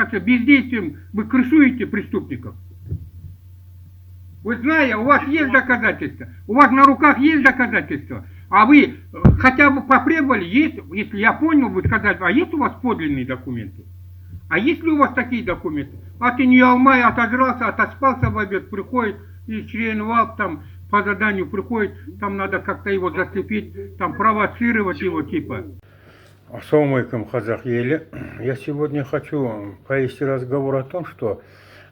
так что бездействием вы крышуете преступников. Вы знаете, у вас есть доказательства, у вас на руках есть доказательства, а вы хотя бы потребовали, есть, если я понял, вы сказали, а есть у вас подлинные документы? А есть ли у вас такие документы? А ты не алмай, отожрался, отоспался в обед, приходит и членвал там по заданию приходит, там надо как-то его зацепить, там провоцировать его типа. Ассаламу алейкум, казах ели. Я сегодня хочу повести разговор о том, что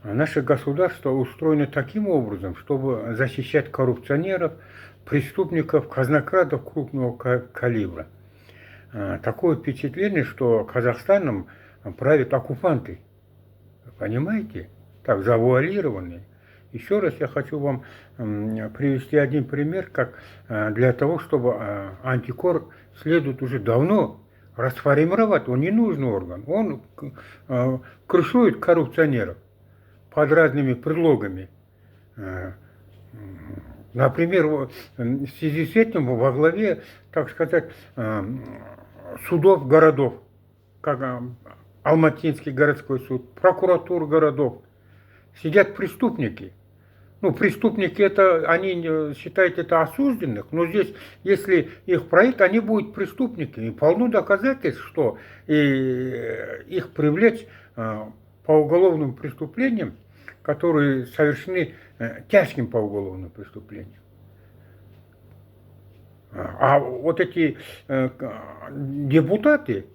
наше государство устроено таким образом, чтобы защищать коррупционеров, преступников, казнокрадов крупного калибра. Такое впечатление, что Казахстаном правят оккупанты. Понимаете? Так, завуалированные. Еще раз я хочу вам привести один пример, как для того, чтобы антикор следует уже давно расформировать. Он не нужный орган. Он крышует коррупционеров под разными предлогами. Например, в связи с этим во главе, так сказать, судов городов, как Алматинский городской суд, прокуратура городов, сидят преступники. Ну, преступники это, они считают это осужденных, но здесь, если их проект, они будут преступниками. И полно доказательств, что их привлечь по уголовным преступлениям, которые совершены тяжким по уголовным преступлениям. А вот эти депутаты,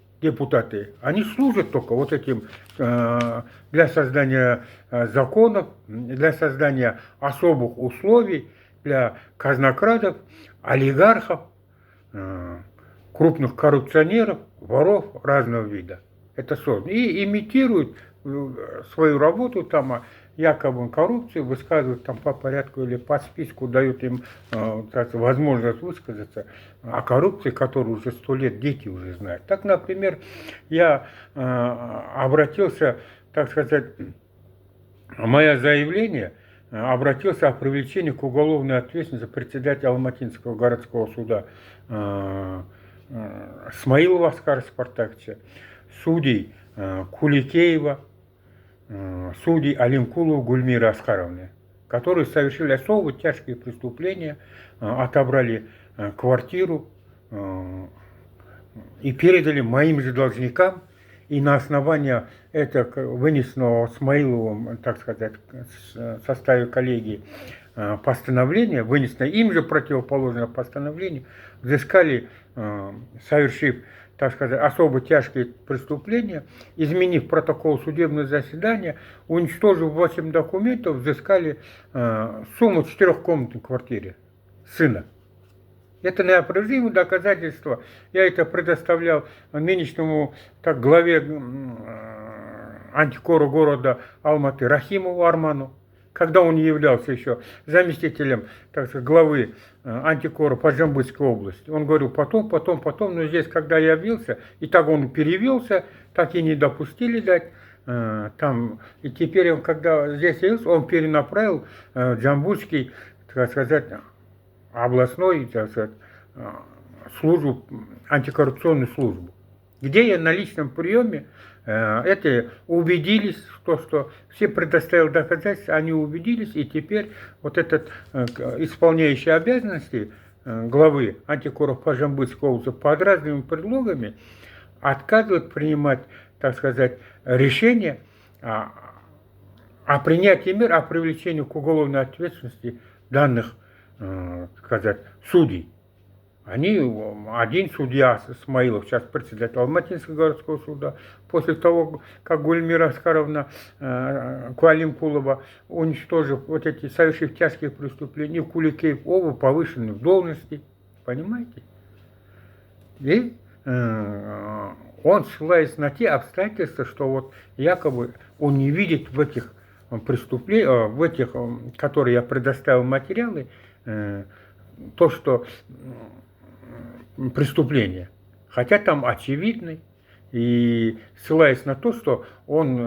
они служат только вот этим для создания законов, для создания особых условий для казнокрадов, олигархов, крупных коррупционеров, воров разного вида. Это создано. И имитируют свою работу, там якобы коррупцию, высказывают там по порядку или по списку, дают им возможность высказаться о коррупции, которую уже 100 лет дети уже знают. Так, например, я обратился, так сказать, мое заявление обратился о привлечении к уголовной ответственности председателя Алматинского городского суда Смаилова Аскара Спартаковича, судей Куликеева, судей Алимкулова Гульмиры Аскаровны, которые совершили особо тяжкие преступления, отобрали квартиру и передали моим же должникам. И на основании этого вынесенного Смаиловым, так сказать, в составе коллегии постановления, вынесенное им же противоположное постановление, взыскали, совершив, так сказать, особо тяжкие преступления, изменив протокол судебного заседания, уничтожив 8 документов, взыскали сумму в 4-комнатной квартире сына. Это неопровержимое доказательство. Я это предоставлял нынешнему главе антикора города Алматы Рахимову Арману, когда он являлся еще заместителем, так сказать, главы антикора по Жамбылской области. Он говорил потом, но здесь, когда я явился, и так он перевелся, так и не допустили дать. Там, и теперь он, когда здесь явился, он перенаправил Джамбульский, так сказать, областной, так сказать, службу, антикоррупционную службу, где я на личном приеме это убедились, что все предоставил доказательства, они убедились, и теперь вот этот исполняющий обязанности главы антикора по Жамбылской области под разными предлогами отказывает принимать, так сказать, решение о принятии мер о привлечении к уголовной ответственности данных, сказать, судей. Один судья Смаилов, сейчас председатель Алматинского городского суда, после того, как Гульмира Аскаровна Куалимкулова, уничтожив вот эти, совершив тяжкие преступления, Куликеев, оба повышены в должности, понимаете? И он ссылается на те обстоятельства, что вот якобы он не видит в этих преступлениях, в этих, которые я предоставил материалы, то, что преступление, хотя там очевидный, и ссылаясь на то, что он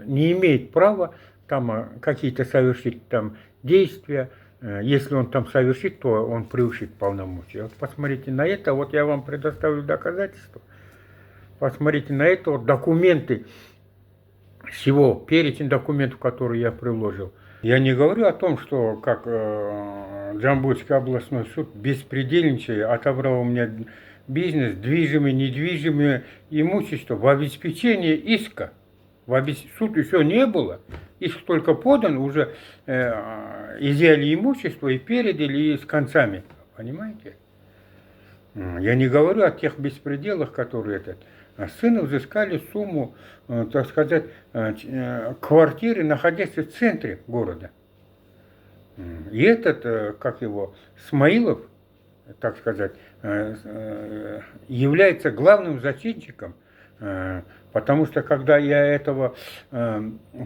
не имеет права там какие-то совершить там действия, если он там совершит, то он превышит полномочия. Вот посмотрите на это, вот я вам предоставлю доказательства, посмотрите на это, вот документы всего перечень документов, которые я приложил. Я не говорю о том, что как Джамбульский областной суд беспредельничая отобрал у меня бизнес, движимое, недвижимое имущество в обеспечении иска. Суд еще не было, иск только подан, уже изъяли имущество и передали с концами. Понимаете? Я не говорю о тех беспределах, которые сына взыскали сумму, так сказать, квартиры, находящейся в центре города. И этот, как его, Смаилов, так сказать, является главным зачинщиком, потому что когда я этого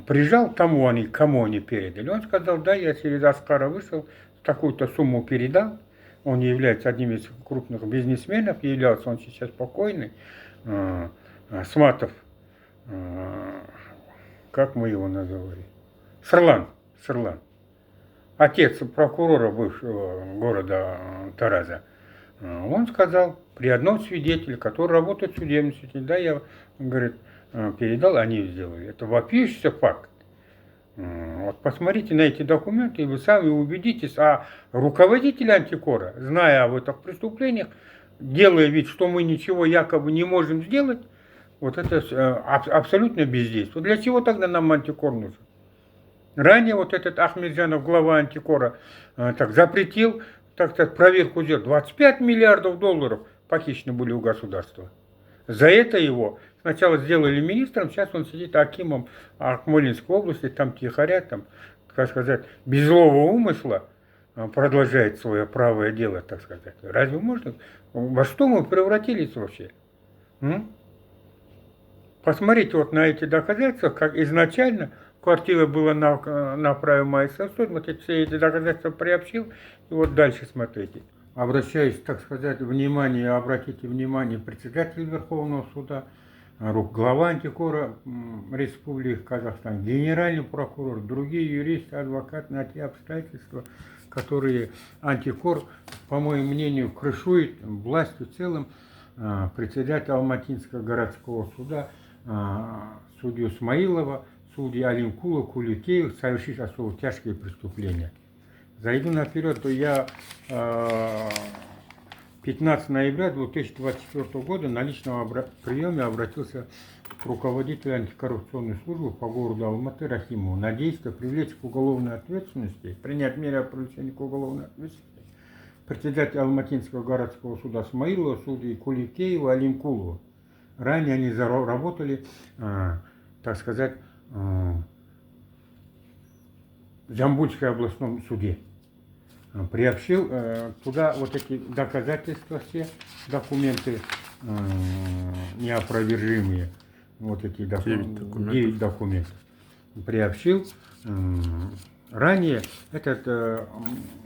прижал, кому они передали, он сказал, да, я через Аскара вышел, такую-то сумму передал, он является одним из крупных бизнесменов, являлся он сейчас покойный, Сматов, как мы его называли, Сырлан, отец прокурора бывшего города Тараза. Он сказал, при одном свидетеле, который работает в судебном суде, да, я, он говорит, передал, они сделали. Это вопиющийся факт. Вот посмотрите на эти документы, и вы сами убедитесь. А руководитель антикора, зная об этих преступлениях, делая вид, что мы ничего якобы не можем сделать, вот это абсолютно бездействие. Для чего тогда нам антикор нужен? Ранее вот этот Ахмеджанов, глава антикора, так запретил, так сказать, проверку сделать. 25 миллиардов долларов похищены были у государства. За это его сначала сделали министром, сейчас он сидит акимом Акмолинской области, там тихоря, там, как сказать, без злого умысла продолжает свое правое дело, так сказать. Разве можно? Во что мы превратились вообще? Посмотрите вот на эти доказательства, как изначально квартира была на праве Майса суд, вот все эти доказательства приобщил, и вот дальше смотрите. Обращаюсь, так сказать, обратите внимание председателя Верховного суда, глава антикора Республики Казахстан, генеральный прокурор, другие юристы, адвокаты на те обстоятельства, которые антикор, по моему мнению, крышует властью в целом, председатель Алматинского городского суда, судью Смаилова, судьи Алимкула, Куликеев, совершить особо тяжкие преступления. Зайду наперед, то я 15 ноября 2024 года на личном приеме обратился к руководителю антикоррупционной службы по городу Алматы Рахимову на действие привлечь к уголовной ответственности, принять меры о привлечении к уголовной ответственности председателя Алматинского городского суда Смаилова, судьи Куликеева, Алимкулова. Ранее они работали, так сказать, в Джамбульском областном суде. Приобщил туда вот эти доказательства, все документы неопровержимые, вот эти 9 документов. Приобщил. Ранее этот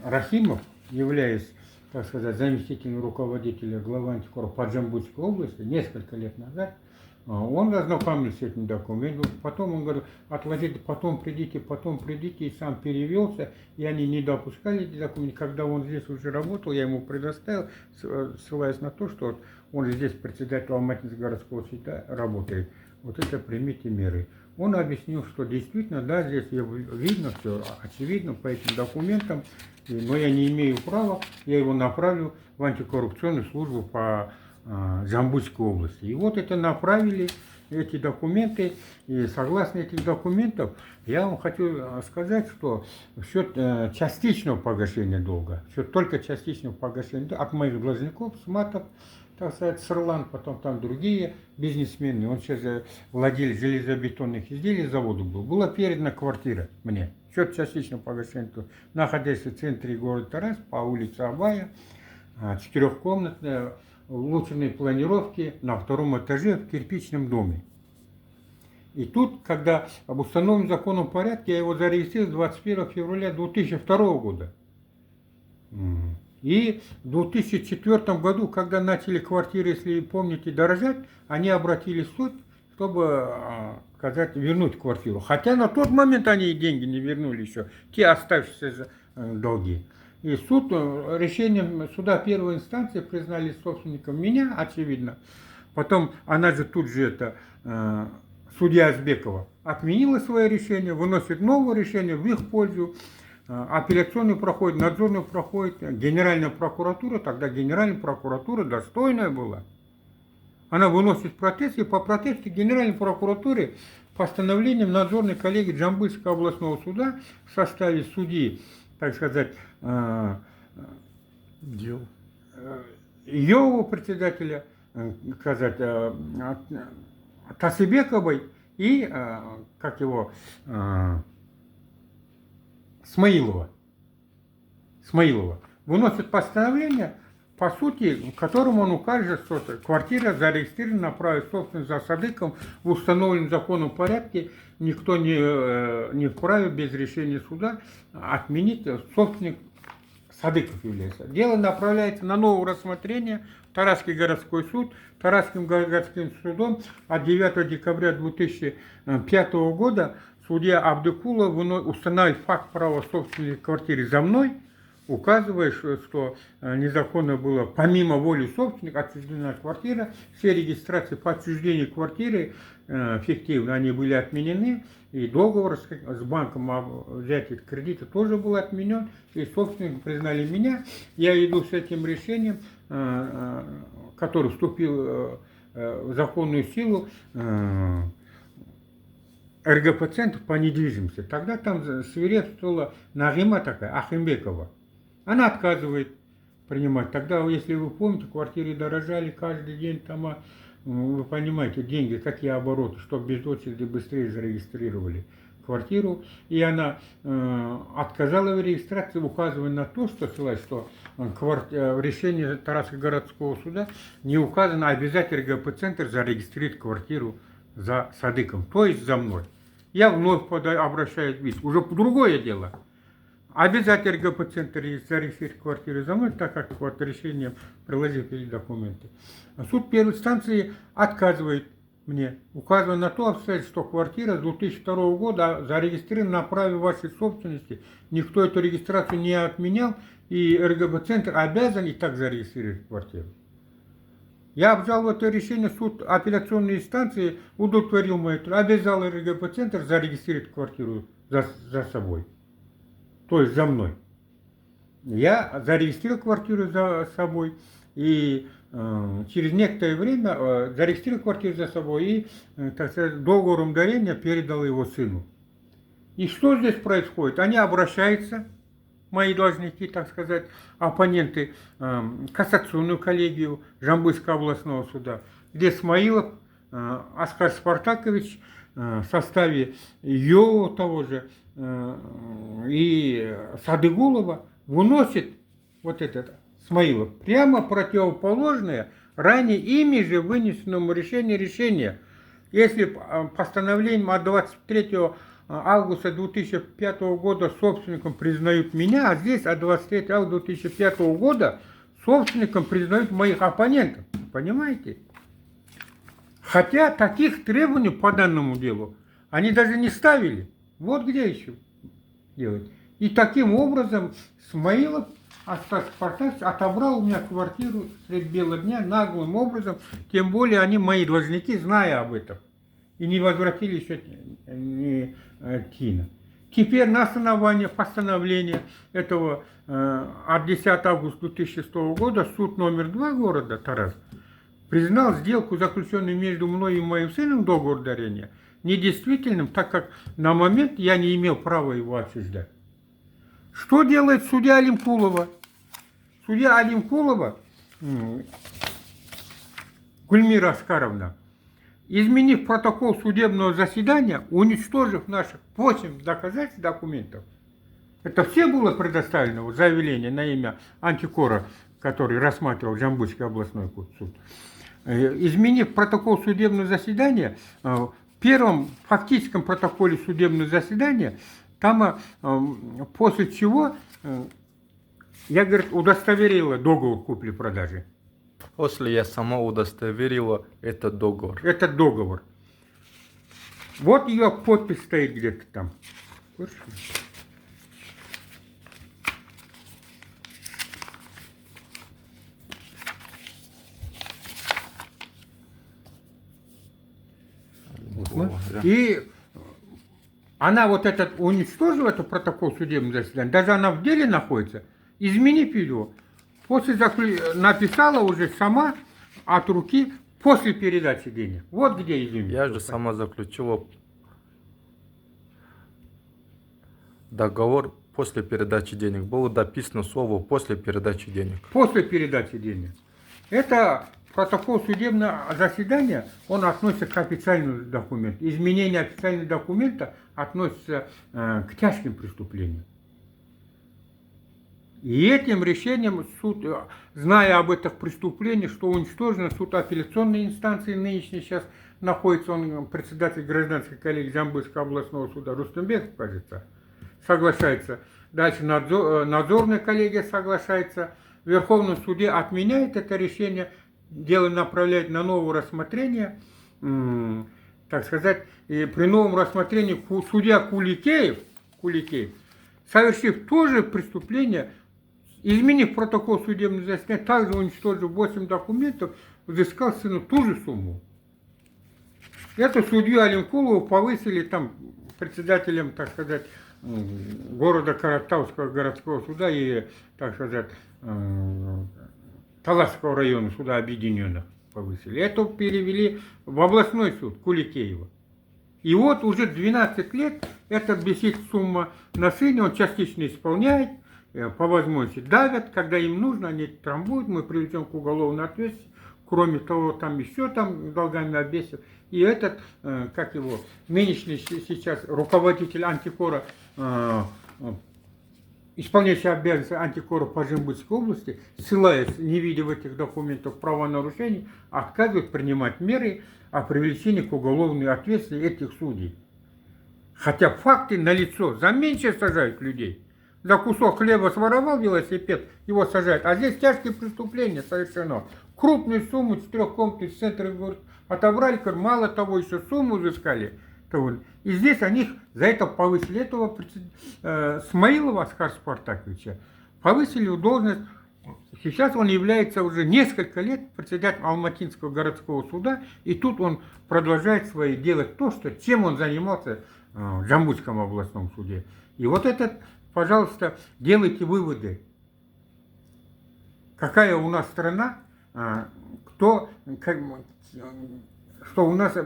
Рахимов, являясь, так сказать, заместителем руководителя главы антикора по Джамбульской области, несколько лет назад, он ознакомился с этим документом, потом он говорил, отложите, потом придите, и сам перевелся, и они не допускали эти документы. Когда он здесь уже работал, я ему предоставил, ссылаясь на то, что он здесь председатель Алматинского городского суда работает. Вот это примите меры. Он объяснил, что действительно, да, здесь видно все, очевидно по этим документам, но я не имею права, я его направлю в антикоррупционную службу по Джамбульской области. И вот это направили, эти документы, и согласно этих документов, я вам хочу сказать, что в счет частичного погашения долга, в счет только частичного погашения долга, от моих должников, Сматов, так сказать, Сырлан, потом там другие бизнесмены, он сейчас владелец железобетонных изделий завода был, была передана квартира мне, в счет частичного погашения долга, находясь в центре города Тарас, по улице Абая, 4-комнатная, улучшенные планировки на 2-м этаже в кирпичном доме. И тут, когда об установленном законном порядке, я его зарегистрировал 21 февраля 2002 года. И в 2004 году, когда начали квартиры, если помните, дорожать, они обратились в суд, чтобы, сказать, вернуть квартиру. Хотя на тот момент они деньги не вернули еще, те оставшиеся долги. И суд, решением суда первой инстанции признали собственником меня, очевидно. Потом она же тут же судья Азбекова отменила свое решение, выносит новое решение в их пользу. Апелляционный проходит, надзорный проходит, Генеральная прокуратура, тогда Генеральная прокуратура достойная была. Она выносит протест, и по протесту Генеральной прокуратуры постановлением надзорной коллегии Джамбыльского областного суда в составе судьи, так сказать, Йова председателя, сказать, Тасыбековой и, как его, Смаилова выносит постановление, по сути, которым он укажет, что квартира зарегистрирована на праве собственности за Садыком в установленном законном порядке, никто не вправе без решения суда отменить, собственник Садыков является. Дело направляется на новое рассмотрение в Тарасский городской суд. Тарасским городским судом от 9 декабря 2005 года судья Абдыкулов устанавливает факт права собственности квартиры за мной, указывая, что незаконно было, помимо воли собственника, отчуждена квартира. Все регистрации по отчуждению квартиры фиктивно, они были отменены. И договор с банком о взятии кредита тоже был отменен. И собственника признали меня. Я иду с этим решением, который вступил в законную силу, РГП-центр по недвижимости. Тогда там свирепствовала Нагима такая, Ахимбекова. Она отказывает принимать. Тогда, если вы помните, квартиры дорожали каждый день, там, вы понимаете, деньги, какие обороты, чтобы без очереди быстрее зарегистрировали квартиру. И она отказала в регистрации, указывая на то, что в решении Тарасского городского суда не указано, обязательно РГП-центр зарегистрирует квартиру за Садыком, то есть за мной. Я вновь обращаюсь в ВИС. Уже другое дело. Обязательно РГП-центр зарегистрировать квартиру за мной, так как вот решением приложить эти документы. Суд первой инстанции отказывает мне, указывая на то обстоятельство, что квартира с 2002 года зарегистрирована на праве вашей собственности. Никто эту регистрацию не отменял, и РГП-центр обязан и так зарегистрировать квартиру. Я обжаловал это решение, суд апелляционной инстанции удовлетворил мою требование, обязал РГП-центр зарегистрировать квартиру за собой, то есть за мной. Я зарегистрировал квартиру за собой, и через некоторое время зарегистрировал квартиру за собой и, так сказать, договором дарения передал его сыну. И что здесь происходит? Они обращаются, мои должники, так сказать, оппоненты, кассационную коллегию Жамбыльского областного суда, где Смаилов Оскар Спартакович в составе Йова того же и Садыгулова выносит вот этот Смаилов прямо противоположное ранее ими же вынесенному решение. Если постановлением от 23 августа 2005 года собственником признают меня, а здесь от 23 августа 2005 года собственником признают моих оппонентов. Понимаете? Хотя таких требований по данному делу они даже не ставили. Вот где еще делать. И таким образом Смаилов отобрал у меня квартиру средь бела дня наглым образом, тем более они, мои должники, зная об этом, и не возвратили еще ни тина. Теперь на основании постановления этого от 10 августа 2006 года суд номер 2 города Тарас признал сделку, заключенную между мной и моим сыном, договор дарения, недействительным, так как на момент я не имел права его отчуждать. Что делает судья Алимкулова? Судья Алимкулова, Гульмира Аскаровна, изменив протокол судебного заседания, уничтожив наших 8 доказательств документов, это все было предоставлено, вот, заявление на имя Антикора, который рассматривал Жамбыльский областной суд, изменив протокол судебного заседания, в первом фактическом протоколе судебного заседания, там после чего я, говорит, удостоверила договор купли-продажи. После я сама удостоверила этот договор. Этот договор. Вот ее подпись стоит где-то там. И она вот этот уничтожила, этот протокол судебного заседания, даже она в деле находится, изменив его, написала уже сама от руки после передачи денег. Вот где изменить. Я же сама заключила договор после передачи денег. Было дописано слово после передачи денег. После передачи денег. Это протокол судебного заседания, он относится к официальному документу. Изменение официального документа относится к тяжким преступлениям. И этим решением суд, зная об этих преступлениях, что уничтожено, суд апелляционной инстанции нынешний сейчас находится, он председатель гражданской коллегии Жамбылского областного суда Рустембеков, кажется, соглашается. Дальше надзорная коллегия соглашается. В Верховном суде отменяет это решение, дело направляет на новое рассмотрение, так сказать, и при новом рассмотрении судья Куликеев, совершив то же преступление, изменив протокол судебного заседания, также уничтожив 8 документов, взыскал сыну ту же сумму. Эту судью Алимкулову повысили там председателем, так сказать, города Каратауского городского суда и, так сказать, Таласского района суда объединенных повысили. Это перевели в областной суд Куликеева. И вот уже 12 лет эта висит сумма на сыне, он частично исполняет, по возможности давят, когда им нужно, они трамбуют, мы приведем к уголовной ответственности. Кроме того, там еще там долгами обвесят. И этот, как его, нынешний сейчас руководитель антикора, исполняющий обязанности антикора по Жамбылской области, ссылаясь, не видя в этих документах правонарушений, отказывает принимать меры о привлечении к уголовной ответственности этих судей. Хотя факты налицо, за меньше сажают людей. За кусок хлеба своровал велосипед, его сажают. А здесь тяжкие преступления совершено. Крупную сумму 4-комнатный в центре города отобрали, мало того, еще сумму взыскали. И здесь они за это повысили. Этого Смаилова Аскара Спартаковича повысили в должность. Сейчас он является уже несколько лет председателем Алматинского городского суда. И тут он продолжает делать то, чем он занимался в Жамбылском областном суде. И вот этот, пожалуйста, делайте выводы. Какая у нас страна, что у нас,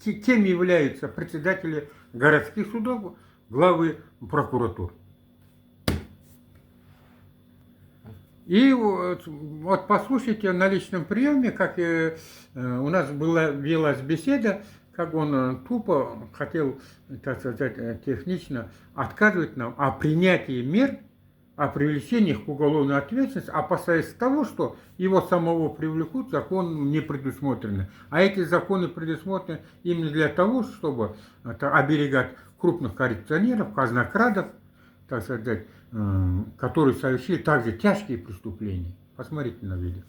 кем являются председатели городских судов, главы прокуратур. И вот послушайте на личном приеме, как у нас велась беседа, как он тупо хотел, так сказать, технично отказывать нам о принятии мер, о привлечении к уголовной ответственности, опасаясь того, что его самого привлекут, закон не предусмотрены. А эти законы предусмотрены именно для того, чтобы оберегать крупных коррупционеров, казнокрадов, так сказать, которые совершили также тяжкие преступления. Посмотрите на видео.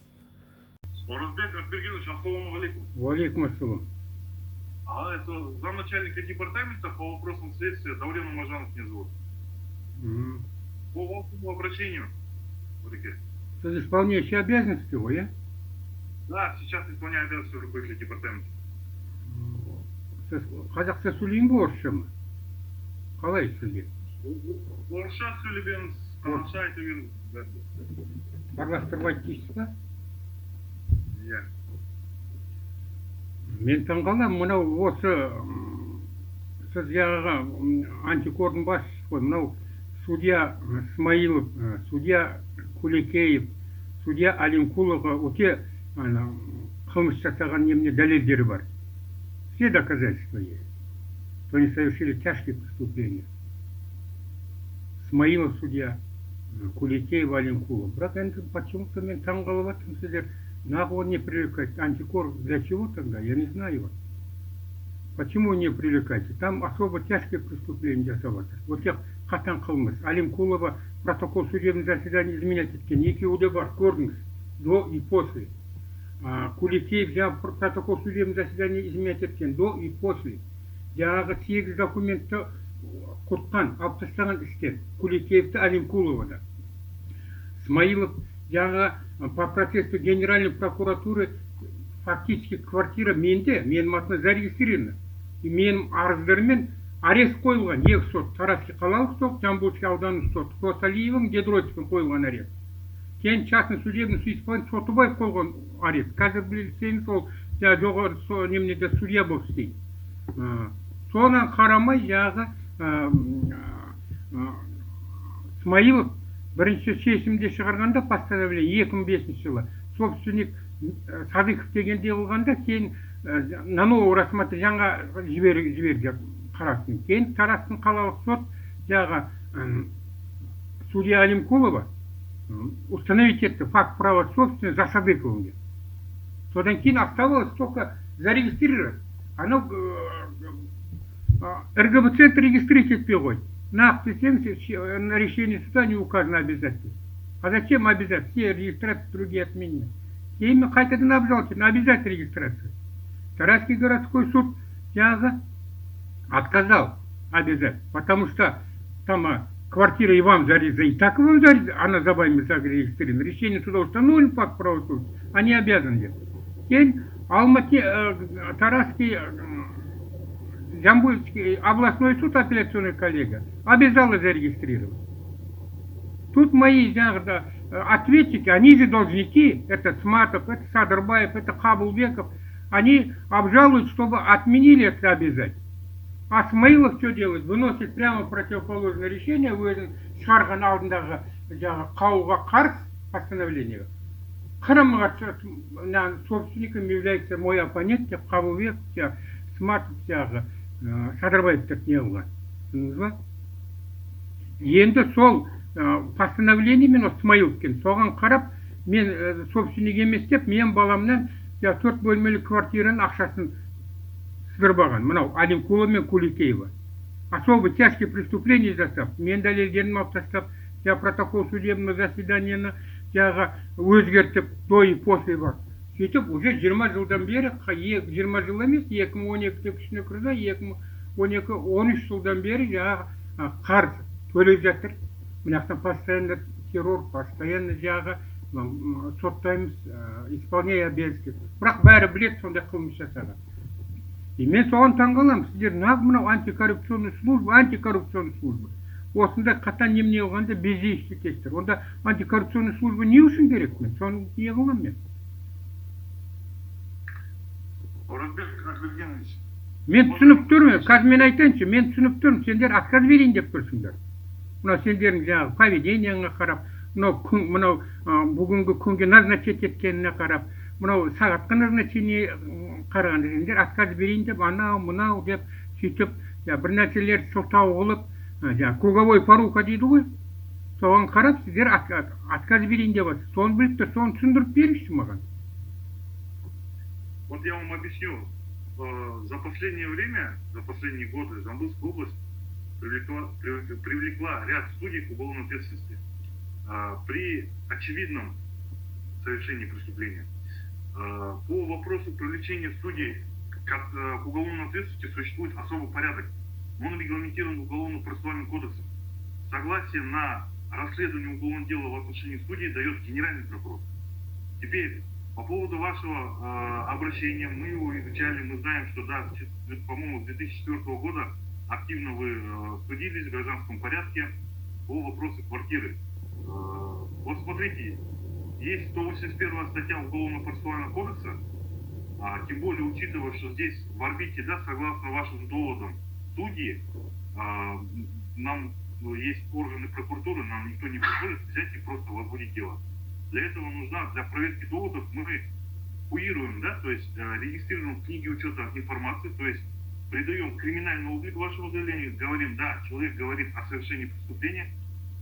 Оразбек Акбергенович, ассаламу алейкум. Валейкум ассалам. Это замначальника департамента по вопросам следствия Даурен Умажанов меня зовут. По вашему обращению, Валерий. Это исполняющий обязанности его, я? Да, сейчас исполняю обязанности руководителя департамента. Қазақша сөйлейін бе орысша ма? Қалай сізге? Орысша сөйлеген, қазақша айтып Араластырып айт дейсіз ба? Иә. Мен таңғаламын, мынау осы сіз жаңағы антикордың басшысы ғой, мынау судья Смаилов, судья Куликеев, судья Алимкулова өте қылмыс жасаған немене дәлелдері бар. Все доказательства есть, что они совершили тяжкие преступления. Смаилов судья, Куликеев, Алимкулов. Бірақ енді почему-то мен таңғалып жатырмын, сіздер нахуй не привлекать. Антикор для чего тогда? Я не знаю. Почему не привлекаете? Там особо тяжкие преступления жасаватыр. Вот тех қатаң қылмыс. Алимкулова протокол судебного заседания изменять еткен. Екеуі де бар, көрдіңіз. До и после. Куликеев жаңағы протокол судебного заседания изменять еткен. До и после. Жаңағы 8 документті құртқан, алып тастаған істер. Куликеевті, Алимкулова да. Смаилов жаңағы по протесту Генеральной прокуратуры фактически квартира менде, менің атына зарегистрирована. менің арыздарыммен арест қойылған. Екі сот, Тарасский қалалық сот, Жамбылский ауданның соты, Косалиевың, Гедройцевтің қойылған арест. Кейін частный судебный исполнитель Сотубаев қойған арест. Қазір білсеңіз ол жоғары немнеде судья болып істейді. Соған қарамай жағы Смаилов бірінші шешімде шығарғанда постановление 2005 жылы собственник Садықов дегенде қылғанда кейін на новый рассмотрение жаңа жіберді қарасын. Кейін Тарастың қалалық сот жағы судья Алимкулова установить это факт права собственности за Садыковым. Содан кейін оставалось только зарегистрировать. Оно РГБ-центр регистрировать етпей қойды. Нақты на решении суда не указано обязательно. А зачем обязательно? Все регистрации другие отменены. И мы қайтадан обжаловать, обязательно регистрация. Тарасский городской суд отказал обязательно, потому что там квартира и вам и так вам она за вами зарегистрирована. Решение суда установлено факт правосудия, они обязаны. Теперь Алматы, Тарасский, Жамбылский областной суд, апелляционный коллега, обязала зарегистрировать. Тут мои ответчики, они же должники, это Сматов, это Садырбаев, это Кабулбеков, они обжалуют, чтобы отменили это обязательно. А Смаилов что делает? Выносит прямо противоположное решение, шығарған алдындағы қаулыға қарсы постановление. Қырымға собственником является мой оппонент, Кабулбеков, Сматов, Садырбаев не қылған. Енді сол постановлениемен Смаиловкен соған қарап, мен собственник емес деп, мен баламнан 4 бөлмелі квартираның ақшасын сыдырбаған. Мынау Алимкулова мен Куликеева. Особо тяжкие преступления жасап, мен дәлелдерін алып тастап, протокол судебного заседанияны өзгертіп, до и после бар. Сөйтіп, уже 20 жылдан бері, 20 жыл емес, 2012-те күшіне кірді, 2012-13 жылдан бері қарыз төлеп жатыр. Мынақтан постоянно террор, постоянно соттаймыз, исполняя обязанности. Бірақ бәрі білет, сондай қылмыс жасаған. И мен соған таңғаламын, сіздер мынау антикоррупционный служба. Осында қатан немене қылғанда бездействуетесіздер. Онда антикоррупционный служба не үшін керек мен? Соны не қыламын мен? Оразбек Ахбергенович. Мен түсініп тұрмын, қазір мен айтайыншы, мен түсініп тұрмын, сендер отказ берейін деп тұрсыңдар. Мынау сендердің поведенияңа қарап, мынау бүгінгі күнге назначить еткеніне қарап, мынау сағатқа назначение қарағанда сендер отказ берейін деп, мынау деп сөйтіп, бір нәрселер сылтау қылып, круговой порука дейді ғой. Соған қарап, сіздер отказ берейін деп жатыр. Соны біліп тұр, соны түсіндіріп беріңізші маған. Вот я вам объясню. За последнее время, за последние годы Жамбылская область привлекла ряд судей к уголовной ответственности при очевидном совершении преступления. По вопросу привлечения судей к уголовной ответственности существует особый порядок. Он регламентирован Уголовно-процессуальным кодексом. Согласие на расследование уголовного дела в отношении судей дает генеральный прокурор. Теперь, по поводу вашего обращения, мы его изучали, мы знаем, что да, по-моему, с 2004 года активно вы судились в гражданском порядке по вопросу квартиры. Вот смотрите, есть 181 статья Уголовно-процессуального кодекса, тем более учитывая, что здесь в орбите, да, согласно вашим доводам, судьи, нам есть органы прокуратуры, нам никто не позволит взять и просто возбудить дело. Для этого для проверки доводов мы куируем, да, то есть регистрируем в книге учета информации, то есть придаем криминальный облик вашему заявлению, говорим, да, человек говорит о совершении преступления,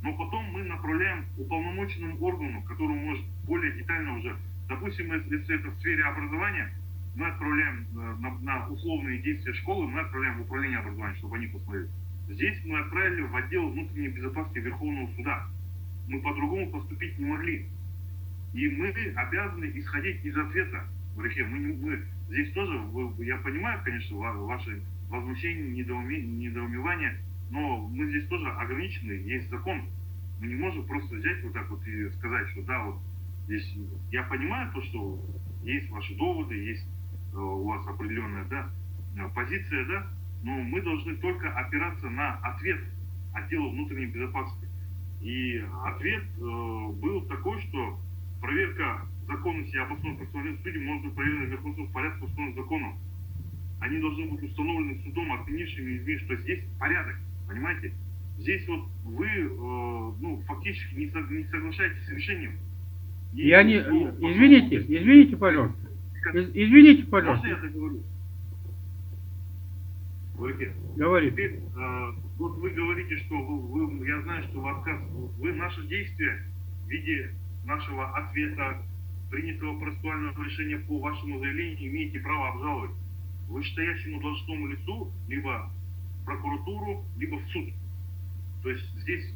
но потом мы направляем уполномоченному органу, которому может более детально уже, допустим, если это в сфере образования, мы отправляем на условные действия школы, мы отправляем в управление образования, чтобы они посмотрели. Здесь мы отправили в отдел внутренней безопасности Верховного суда. Мы по-другому поступить не могли. И мы обязаны исходить из ответа. Мы здесь тоже, я понимаю, конечно, ваши возмущения, недоумевания, но мы здесь тоже ограничены, есть закон. Мы не можем просто взять вот так вот и сказать, что да, вот здесь я понимаю то, что есть ваши доводы, есть у вас определенная, да, позиция, да, но мы должны только опираться на ответ отдела внутренней безопасности. И ответ был такой, что проверка законности и обоснованности постановления судей может быть проверена в верховном порядке, установленным законом. Они должны быть установлены судом, отменившими людьми, что здесь порядок, понимаете? Здесь вот вы, фактически не соглашаетесь с решением. И, Я не... ну, Извините, пожалуйста. Извините, Можно пожалуйста. я договорю? Говорите. Говори. Теперь, вот вы говорите, что я знаю, что вы наши действия в виде нашего ответа, принятого процессуального решения по вашему заявлению, имеете право обжаловать вышестоящему должностному лицу, либо в прокуратуру, либо в суд. То есть здесь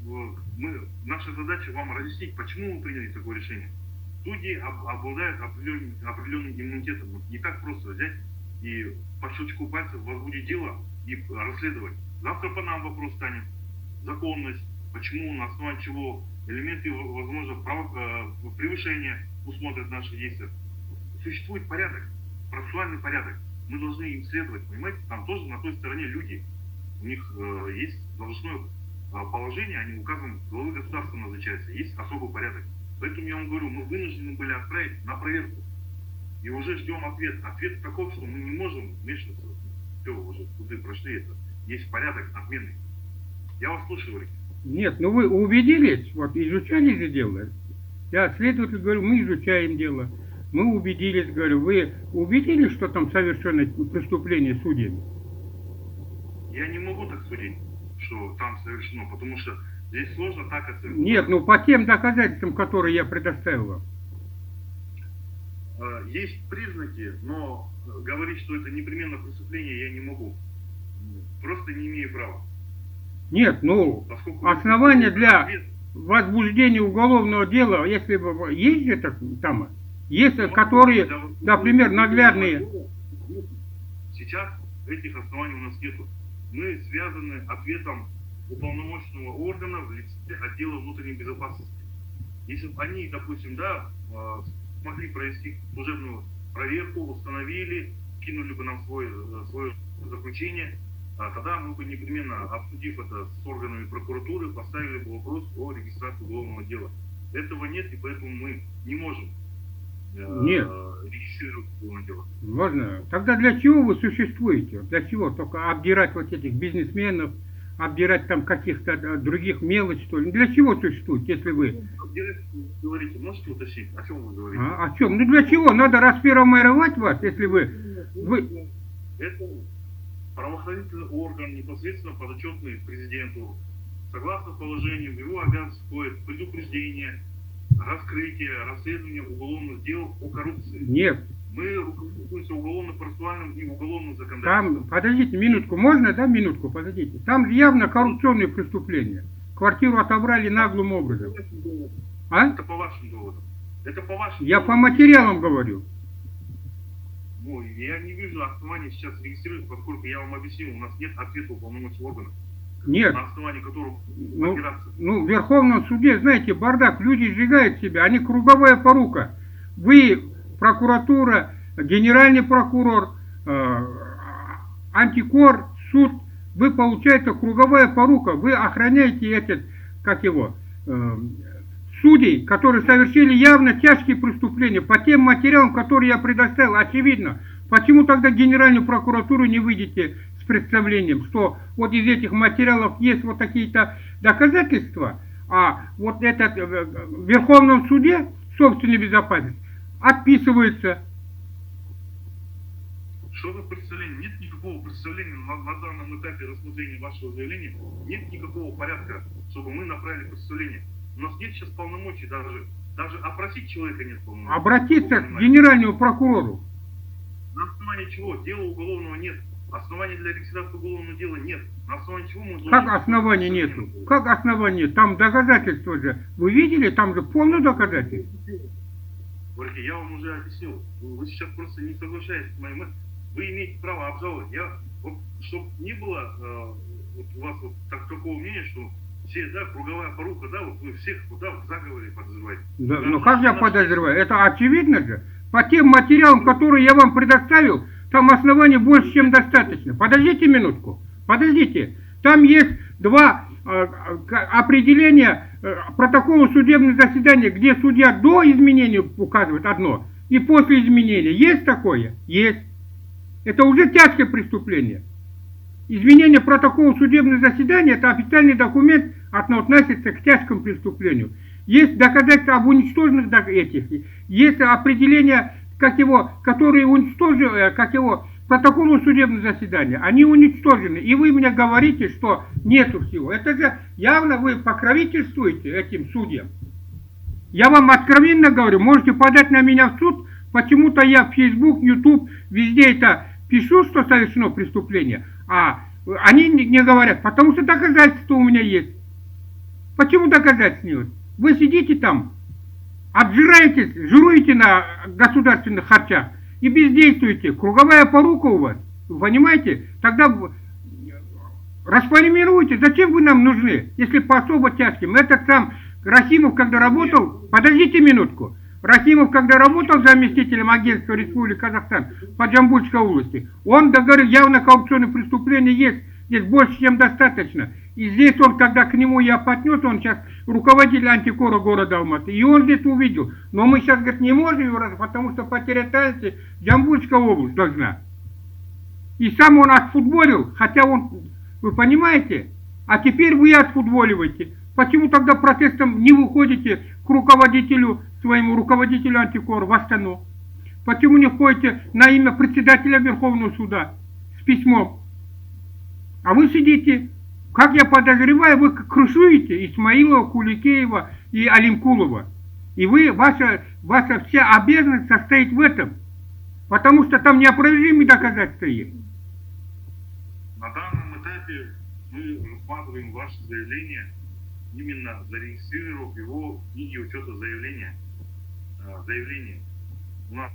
наша задача вам разъяснить, почему вы приняли такое решение. Судьи обладают определенным иммунитетом. Вот не так просто взять и по щелчку пальцев возбудить дело и расследовать. Завтра по нам вопрос станет. Законность, почему, на основании чего, элементы, возможно, превышения усмотрят наши действия. Существует порядок, процессуальный порядок. Мы должны им следовать, понимаете? Там тоже на той стороне люди. У них есть должностное положение, они указом главы государства назначаются. Есть особый порядок. Поэтому я вам говорю, мы вынуждены были отправить на проверку. И уже ждем ответ. Ответ таков, что мы не можем вмешиваться. Все, уже суды прошли это. Есть порядок отменный. Я вас слушаю, Валерий. Нет, ну вы убедились, вот изучали же дело. Я следователь говорю, мы изучаем дело. Мы убедились, говорю, вы убедились, что там совершено преступление судьями? Я не могу так судить, что там совершено, потому что здесь сложно так оценить. Нет, ну по тем доказательствам, которые я предоставил вам. Есть признаки, но говорить, что это непременно преступление, я не могу. Просто не имею права. Нет, ну, Поскольку основания для ответ- возбуждения уголовного дела, если бы есть это там, есть, которые, например, наглядные. Сейчас этих оснований у нас нету. Мы связаны ответом уполномоченного органа в лице отдела внутренней безопасности. Если бы они, допустим, смогли провести служебную проверку, установили, кинули бы нам свое заключение, тогда мы бы непременно, обсудив это с органами прокуратуры, поставили бы вопрос о регистрации уголовного дела. Этого нет, и поэтому мы не можем Нет. регистрировать уголовное дело. Можно. Тогда для чего вы существуете? Для чего? Только обдирать вот этих бизнесменов, обдирать там каких-то других мелочь, что ли? Для чего существует, если вы... Говорите, можете уточнить, о чем вы говорите? О чем? Ну для чего? Надо распиромировать вас, если вы... Это правоохранительный орган, непосредственно подотчетный президенту. Согласно положению, в его обязанности входит предупреждение, раскрытие, расследование уголовных дел о коррупции. Нет. Мы руководствуемся уголовно-процессуальным и уголовным Там, законодательством. подождите минутку, можно, да, минутку, подождите. Там явно коррупционные преступления. Квартиру отобрали наглым образом. А? Это по вашим доводам. Это по вашим Я по доводам. материалам говорю. Ну, я не вижу оснований сейчас регистрировать, поскольку я вам объяснил, у нас нет ответа уполномоченного органа, Нет. на основании которого Ну, опираться. в Верховном суде, знаете, бардак, люди сжигают себя, они круговая порука. Вы, прокуратура, генеральный прокурор, антикор, суд, вы, получается, круговая порука, вы охраняете этот, судей, которые совершили явно тяжкие преступления. По тем материалам, которые я предоставил, очевидно. Почему тогда Генеральную прокуратуру не выйдете с представлением, что вот из этих материалов есть вот такие-то доказательства, а вот этот в Верховном суде собственной безопасности отписывается. Что за представление? Нет никакого представления на данном этапе рассмотрения вашего заявления. Нет никакого порядка, чтобы мы направили представление. У нас нет сейчас полномочий даже опросить человека нет полномочий. Обратиться к генеральному прокурору. На основании чего? Дела уголовного нет. Оснований для регистрации уголовного дела нет. На основании чего мы должны... Как оснований нету? Как основания? Там доказательства же. Вы видели? Там же полно доказательств. Говорите, я вам уже объяснил. Вы сейчас просто не соглашаетесь с моим мыслью. Вы имеете право обжаловать. Чтобы не было у вас такого мнения, что все, круговая порука, вы всех в заговоре подозреваете. Да, ну как я подозреваю? Это очевидно же. По тем материалам, которые я вам предоставил, там оснований больше, чем достаточно. Подождите минутку, подождите. Там есть два определения протокола судебного заседания, где судья до изменения указывает одно, и после изменения. Есть такое? Есть. Это уже тяжкое преступление. Изменение протокола судебного заседания – это официальный документ, относится к тяжкому преступлению. Есть доказательства об уничтоженных этих, есть определения, которые уничтожили, протоколу судебного заседания. Они уничтожены. И вы мне говорите, что нету всего. Это же явно вы покровительствуете этим судьям. Я вам откровенно говорю, можете подать на меня в суд, почему-то я в Facebook, YouTube, везде это пишу, что совершено преступление, а они не говорят, потому что доказательства у меня есть. Почему доказательств нет? Вы сидите там, обжираетесь, жируете на государственных харчах и бездействуете. Круговая порука у вас, вы понимаете? Тогда расформируйте, зачем вы нам нужны, если по особо тяжким. Этот сам Рахимов, когда работал, подождите минутку, Рахимов, когда работал заместителем агентства Республики Казахстан по Джамбульской области, он договорил, явно коррупционные преступления есть, здесь больше, чем достаточно. И здесь он, когда к нему я поднес, он сейчас руководитель антикора города Алматы, и он здесь увидел. Но мы сейчас, говорит, не можем его, потому что по территории Джамбульская область должна. И сам он отфутболил, хотя он, вы понимаете, а теперь вы отфутболиваете. Почему тогда протестом не выходите к руководителю, своему руководителю антикора в Астану? Почему не ходите на имя председателя Верховного суда с письмом? А вы сидите, как я подозреваю, вы крышуете Исмаилова, Куликеева и Алимкулова. И ваша вся обязанность состоит в этом. Потому что там неопровержимые доказательства есть. На данном этапе мы рассматриваем ваше заявление, именно зарегистрировав его в книге учета заявления. У нас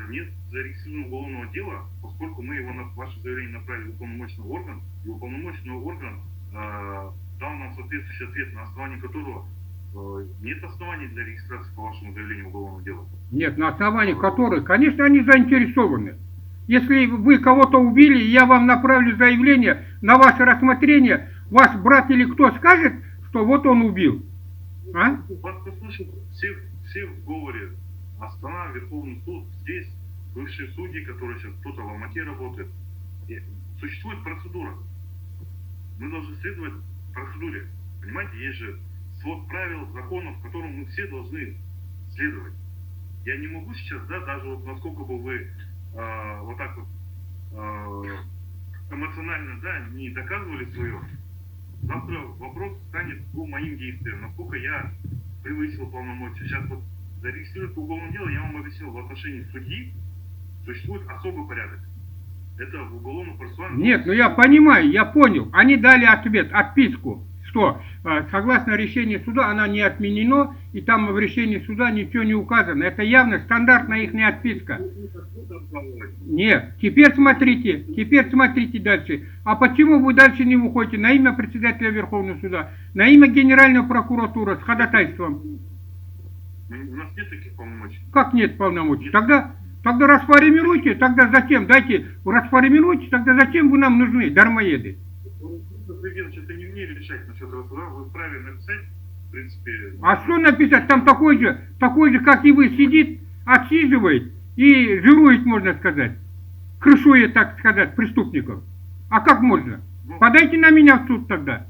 нет зарегистрированного уголовного дела, поскольку мы ваше заявление направили в уполномоченный орган, и уполномоченный орган дал нам соответствующий ответ, на основании которого нет оснований для регистрации по вашему заявлению уголовного дела. Нет, на основании которой, конечно, они заинтересованы. Если вы кого-то убили, и я вам направлю заявление на ваше рассмотрение, ваш брат или кто скажет, что вот он убил. А? Вас послушают все в говоре. Астана, Верховный суд, здесь высшие судьи, которые сейчас кто-то в Алмате работает. И существует процедура. Мы должны следовать процедуре. Понимаете, есть же свод правил, законов, которым мы все должны следовать. Я не могу сейчас, даже вот насколько бы вы вот так вот эмоционально, не доказывали свое, завтра вопрос станет по моим действиям, насколько я превысил полномочия. Сейчас вот зарегистрировать уголовное дело, я вам объяснил, в отношении судьи существует особый порядок. Это в уголовном процессуальном... Нет, я понимаю, я понял. Они дали ответ, отписку, что согласно решению суда она не отменена, и там в решении суда ничего не указано. Это явно стандартная их отписка. Нет, теперь смотрите дальше. А почему вы дальше не выходите на имя председателя Верховного суда, на имя Генеральной прокуратуры с ходатайством? У нас нет таких полномочий. Как нет полномочий? Тогда расформируйте, тогда зачем? Расформируйте, тогда зачем вы нам нужны, дармоеды? Это не мне решать насчет этого суда, вы вправе написать, в принципе... А что написать? Там такой же, как и вы, сидит, отсиживает и жирует, можно сказать. Крышует, так сказать, преступников. А как можно? Подайте на меня в суд тогда.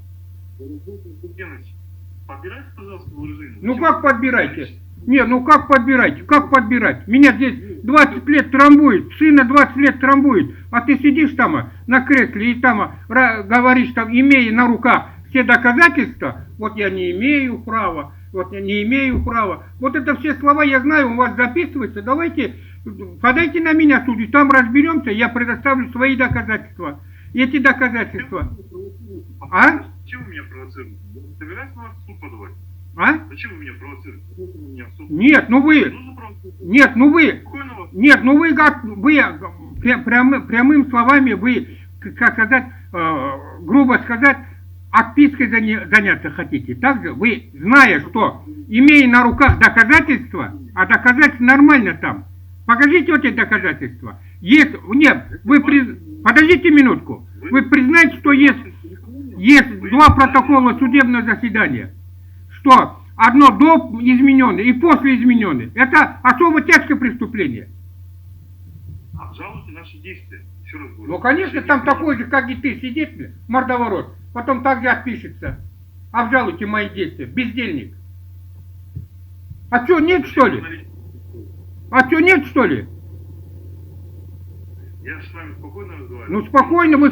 Подбирайте, пожалуйста, выражение. Ну как подбирайте? Не, ну как подбирайте? Как подбирать? Меня здесь 20 лет трамбует, сына 20 лет трамбует, а ты сидишь там на кресле и там говоришь, там, имея на руках все доказательства, вот я не имею права, вот я не имею права. Вот это все слова я знаю, у вас записывается, давайте, подайте на меня судить, там разберемся, я предоставлю свои доказательства. Эти доказательства. А? Зачем вы меня провоцируете? Вы собираетесь на вас в суд подавать? А? Зачем вы меня провоцируете? Нет, прямым словами вы, как сказать, грубо сказать, отпиской заняться хотите. Также вы, зная, что имея на руках доказательства, а доказательства нормально там, покажите вот эти доказательства. Есть, нет, подождите минутку. Вы признаете, что есть два протокола судебного заседания, что одно до измененное и после измененное. Это особо тяжкое преступление. Обжалуйте наши действия. Еще раз говорю. Ну, конечно, там такой же, как и ты, сидит, мордоворот, потом также отпишется. Обжалуйте мои действия, бездельник. А что, нет, что ли? А что, нет, что ли? Я с вами спокойно разговариваю. Ну,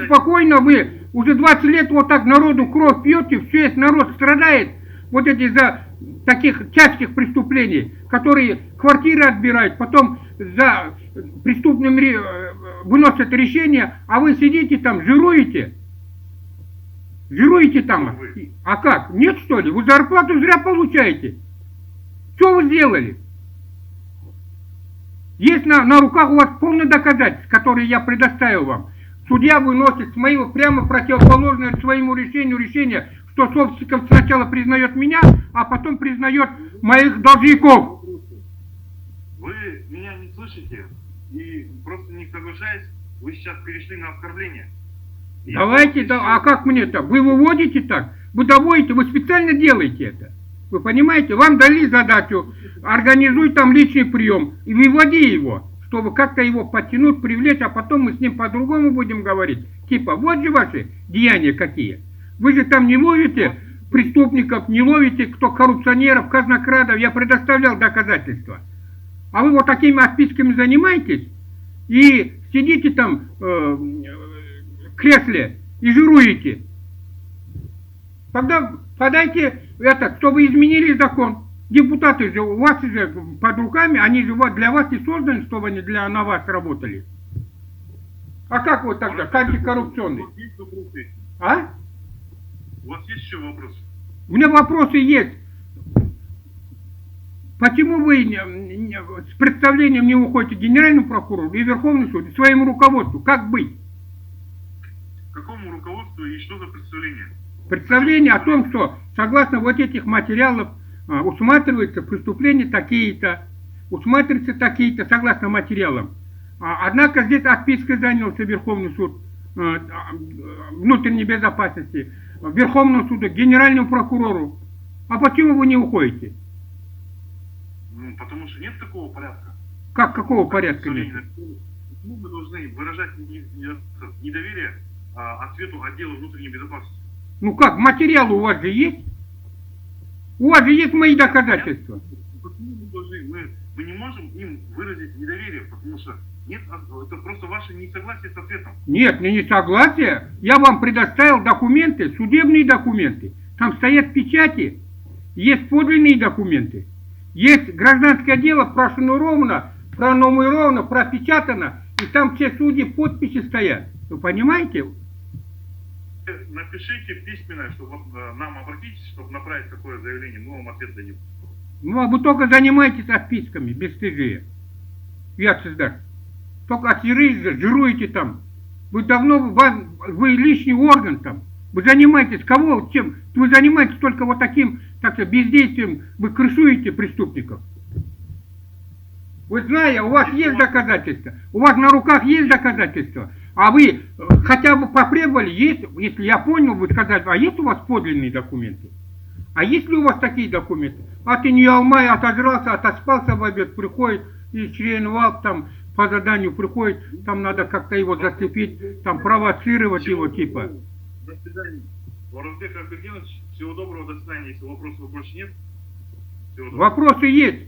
спокойно, вы уже 20 лет вот так народу кровь пьете, все есть народ страдает, вот эти за таких тяжких преступлений, которые квартиры отбирают, потом за преступным выносят решение, а вы сидите там, жируете. Жируете там. А как? Нет, что ли? Вы зарплату зря получаете. Что вы сделали? Есть на руках у вас полное доказательство, которые я предоставил вам. Судья выносит с моего прямо противоположное своему решению решение, что собственником сначала признает меня, а потом признает моих должников. Вы меня не слышите и просто не соглашаясь, вы сейчас перешли на оскорбление. Давайте, а как мне-то? Вы выводите так? Вы доводите, вы специально делаете это. Вы понимаете? Вам дали задачу, организуй там личный прием и выводи его, чтобы как-то его подтянуть, привлечь, а потом мы с ним по-другому будем говорить. Типа, вот же ваши деяния какие. Вы же там не ловите преступников, не ловите кто коррупционеров, казнокрадов. Я предоставлял доказательства. А вы вот такими отписками занимаетесь и сидите там в кресле и жируете. Тогда подайте это, чтобы изменили закон. Депутаты же, у вас же под руками, они же для вас и созданы, чтобы они на вас работали. А как вот тогда, антикоррупционный? А? У вас есть еще вопросы? У меня вопросы есть. Почему вы с представлением не уходите к Генеральному прокурору и Верховный суд, и своему руководству? Как быть? Какому руководству и что за представление? Представление о том, что согласно вот этих материалов усматриваются преступления такие-то, усматриваются такие-то, согласно материалам. Однако здесь отпиской занялся Верховный суд внутренней безопасности, Верховному суду, Генеральному прокурору. А почему вы не уходите? Ну, потому что нет такого порядка. Как, какого порядка нет? Почему мы должны выражать недоверие ответу отдела внутренней безопасности? Ну как, материалы у вас же есть? У вас же есть мои доказательства. Почему мы должны? Мы не можем им выразить недоверие, потому что нет, это просто ваше несогласие с ответом. Нет, не согласие. Я вам предоставил документы, судебные документы. Там стоят печати, есть подлинные документы. Есть гражданское дело, пронумеровано, пропечатано, и там все судьи подписи стоят. Вы понимаете? Напишите письменно, чтобы нам обратитесь, чтобы направить такое заявление, мы вам ответ дадим. Ну, а вы только занимаетесь отписками, бесстыжие. Я создаст. Только жируете там. Вы давно, вы лишний орган там. Вы занимаетесь кого, чем? Вы занимаетесь только вот таким, так сказать, бездействием, вы крышуете преступников. Вы знаете, у вас есть доказательства, у вас на руках есть доказательства, а вы хотя бы потребовали, есть, если я понял, вы сказали, а есть у вас подлинные документы? А есть ли у вас такие документы? А ты не алмай, отожрался, отоспался в обед, приходит и членовал там по заданию приходит, там надо как-то его зацепить, там провоцировать его типа. До свидания. Воробей Аркадьевич, всего доброго, до свидания. Если вопросов больше нет, всего доброго. Вопросы есть.